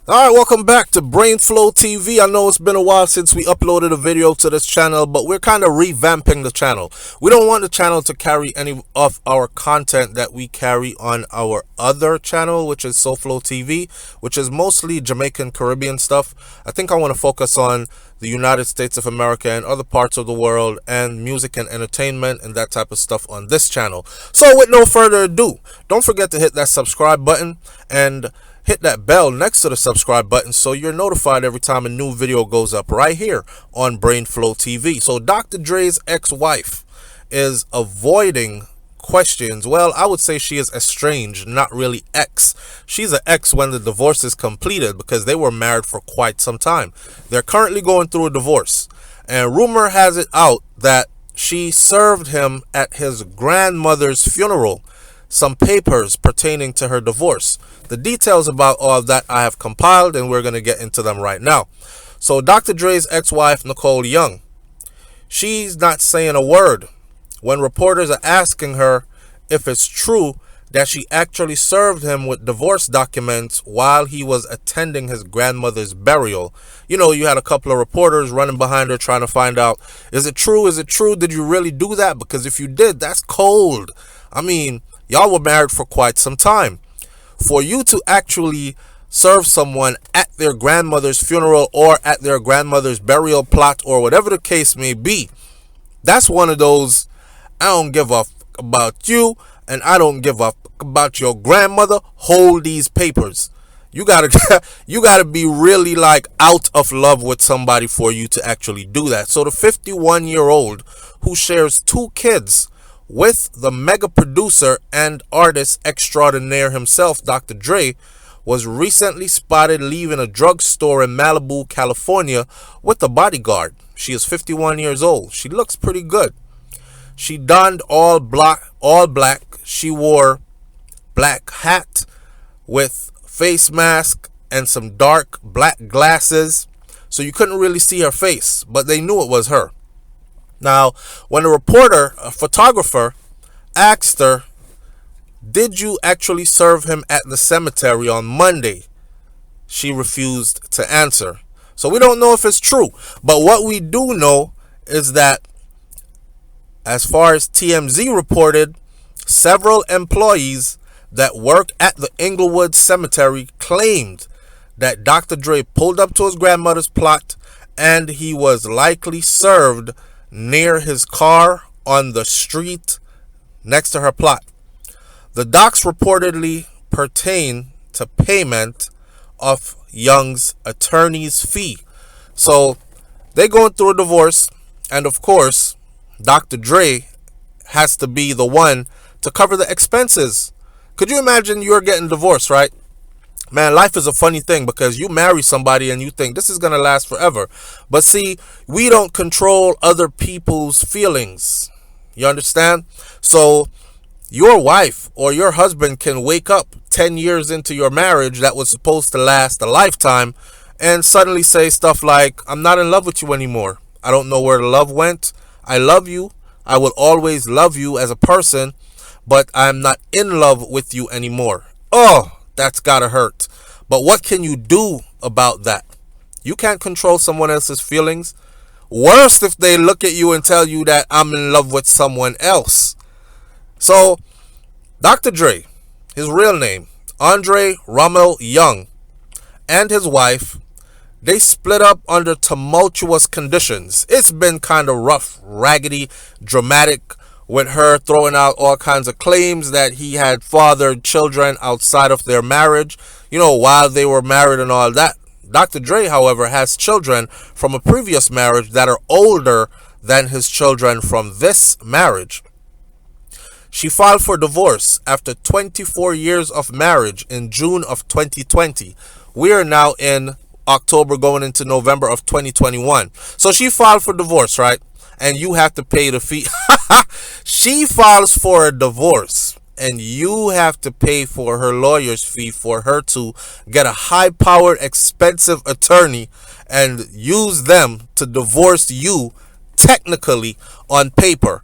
Alright, welcome back to Brainflow TV. I know it's been a while since we uploaded a video to this channel, but we're kind of revamping the channel. We don't want the channel to carry any of our content that we carry on our other channel, which is SoFlow TV, which is mostly Jamaican Caribbean stuff. I think I want to focus on the United States of America and other parts of the world and music and entertainment and that type of stuff on this channel. So with no further ado, don't forget to hit that subscribe button and hit that bell next to the subscribe button so you're notified every time a new video goes up right here on Brainflow TV. So Dr. Dre's ex-wife is avoiding questions. Well, I would say she is estranged, not really ex. She's an ex when the divorce is completed because they were married for quite some time. They're currently going through a divorce, and rumor has it out that she served him at his grandmother's funeral some papers pertaining to her divorce. The details about all of that I have compiled, and we're going to get into them right now. So Dr. Dre's ex-wife, Nicole Young, she's not saying a word when reporters are asking her if it's true that she actually served him with divorce documents while he was attending his grandmother's burial. You know, you had a couple of reporters running behind her trying to find out, is it true? Is it true? Did you really do that? Because if you did, that's cold. I mean, y'all were married for quite some time. For you to actually serve someone at their grandmother's funeral or at their grandmother's burial plot or whatever the case may be, that's one of those, I don't give a fuck about you and I don't give a fuck about your grandmother. Hold these papers. You gotta you gotta be really like out of love with somebody for you to actually do that. So the 51-year-old who shares two kids with the mega producer and artist extraordinaire himself, Dr. Dre, was recently spotted leaving a drugstore in Malibu, California with a bodyguard. She is 51 years old. She looks pretty good. She donned all black. She wore black hat with face mask and some dark black glasses, so you couldn't really see her face, but they knew it was her. Now, when a photographer, asked her, did you actually serve him at the cemetery on Monday? She refused to answer. So we don't know if it's true. But what we do know is that, as far as TMZ reported, several employees that work at the Inglewood Cemetery claimed that Dr. Dre pulled up to his grandmother's plot and he was likely served near his car on the street next to her plot. The docs reportedly pertain to payment of Young's attorney's fee. So they're going through a divorce, and of course, Dr. Dre has to be the one to cover the expenses. Could you imagine you're getting divorced, right? Man, life is a funny thing because you marry somebody and you think this is going to last forever. But see, we don't control other people's feelings. You understand? So your wife or your husband can wake up 10 years into your marriage that was supposed to last a lifetime and suddenly say stuff like, I'm not in love with you anymore. I don't know where the love went. I love you. I will always love you as a person, but I'm not in love with you anymore. Oh, that's gotta hurt. But what can you do about that? You can't control someone else's feelings. Worst if they look at you and tell you that I'm in love with someone else. So, Dr. Dre, his real name, Andre Rommel Young, and his wife, they split up under tumultuous conditions. It's been kind of rough, raggedy, dramatic, with her throwing out all kinds of claims that he had fathered children outside of their marriage, while they were married and all that. Dr. Dre, however, has children from a previous marriage that are older than his children from this marriage. She filed for divorce after 24 years of marriage in June of 2020. We are now in October going into November of 2021. So she filed for divorce, right? And you have to pay the fee. She files for a divorce and you have to pay for her lawyer's fee for her to get a high-powered, expensive attorney and use them to divorce you technically on paper.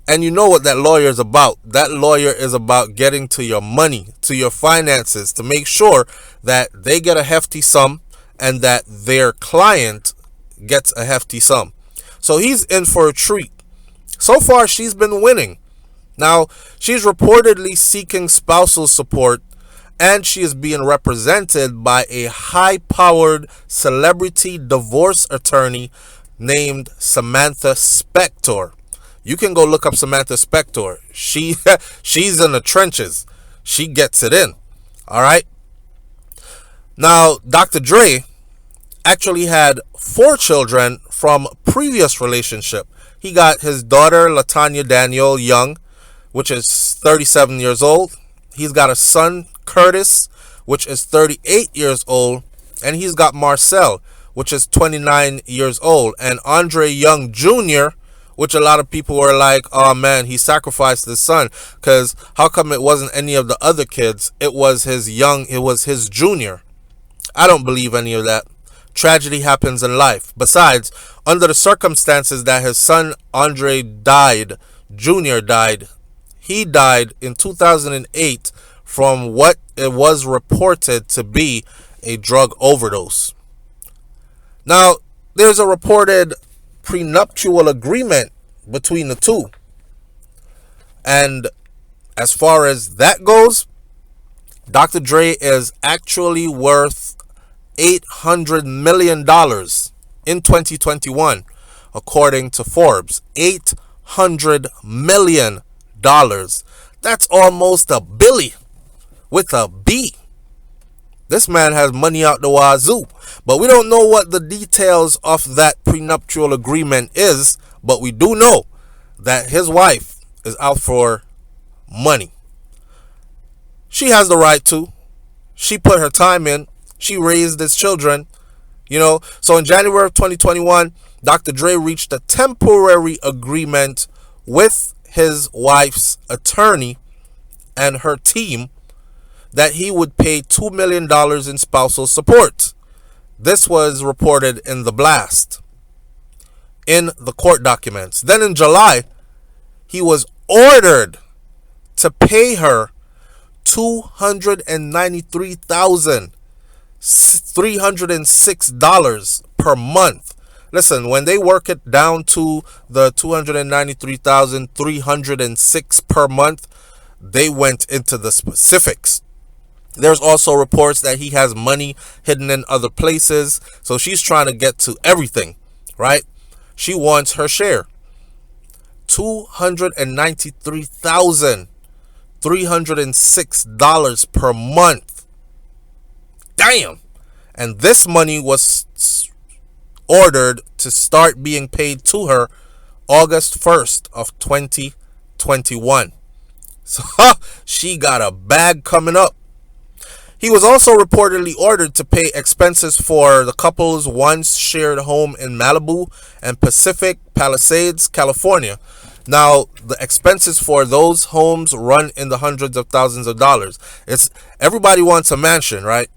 And you know what that lawyer is about. That lawyer is about getting to your money, to your finances, to make sure that they get a hefty sum and that their client gets a hefty sum. So he's in for a treat. So far, she's been winning. Now, she's reportedly seeking spousal support, and she is being represented by a high-powered celebrity divorce attorney named Samantha Spector. You can go look up Samantha Spector. She's in the trenches. She gets it in. All right. Now, Dr. Dre actually had 4 children from previous relationship. He got his daughter Latanya Danielle Young, which is 37 years old. He's got a son, Curtis, which is 38 years old. And he's got Marcel, which is 29 years old. And Andre Young Jr., which a lot of people were like, oh man, he sacrificed his son. Because how come it wasn't any of the other kids? It was his junior. I don't believe any of that. Tragedy happens in life. Besides, under the circumstances that his son Andre Jr. died, he died in 2008 from what it was reported to be a drug overdose. Now, there's a reported prenuptial agreement between the two. And as far as that goes, Dr. Dre is actually worth $800 million in 2021, according to Forbes. $800 million. That's almost a billy with a B. This man has money out the wazoo. But we don't know what the details of that prenuptial agreement is. But we do know that his wife is out for money. She has the right to. She put her time in. She raised his children. So in January of 2021, Dr. Dre reached a temporary agreement with his wife's attorney and her team that he would pay $2 million in spousal support. This was reported in The Blast, in the court documents. Then in July, he was ordered to pay her $293,306 per month. Listen, when they work it down to the $293,306 per month, they went into the specifics. There's also reports that he has money hidden in other places. So she's trying to get to everything, right? She wants her share. $293,306 per month. Damn. And this money was ordered to start being paid to her August 1st of 2021. So she got a bag coming up. He was also reportedly ordered to pay expenses for the couple's once shared home in Malibu and Pacific Palisades, California. Now, the expenses for those homes run in the hundreds of thousands of dollars. Everybody wants a mansion, right?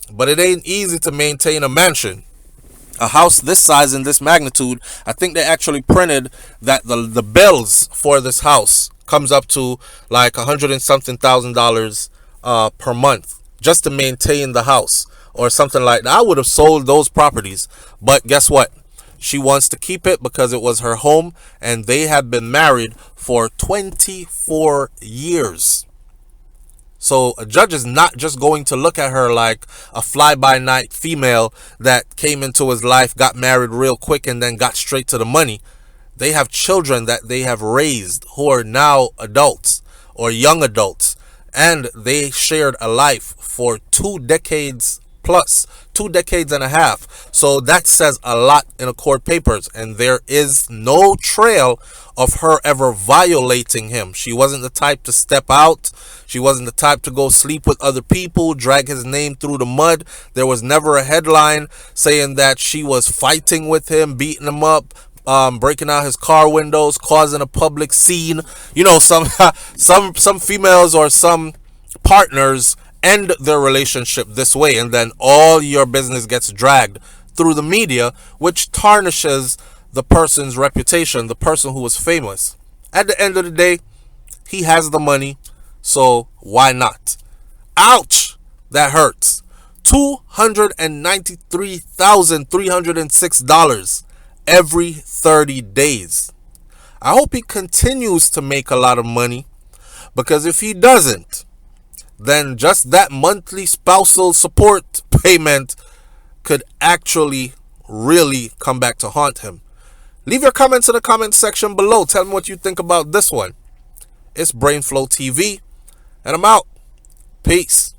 But it ain't easy to maintain a mansion. A house this size and this magnitude, I think they actually printed that the bills for this house comes up to like $100 and something thousand per month just to maintain the house or something like that. I would have sold those properties, but guess what? She wants to keep it because it was her home and they have been married for 24 years. So a judge is not just going to look at her like a fly-by-night female that came into his life, got married real quick, and then got straight to the money. They have children that they have raised who are now adults or young adults, and they shared a life for 2 decades plus, 2 decades and a half. So that says a lot in the court papers, and there is no trail of her ever violating him. She wasn't the type to step out. She wasn't the type to go sleep with other people, drag his name through the mud. There was never a headline saying that she was fighting with him, beating him up, breaking out his car windows, causing a public scene. Some females or some partners end their relationship this way, and then all your business gets dragged through the media, which tarnishes the person's reputation, the person who was famous. At the end of the day, he has the money, so why not? Ouch! That hurts. $293,306 every 30 days. I hope he continues to make a lot of money, because if he doesn't, then just that monthly spousal support payment could actually really come back to haunt him. Leave your comments in the comment section below. Tell me what you think about this one. It's Brainflow TV, and I'm out. Peace.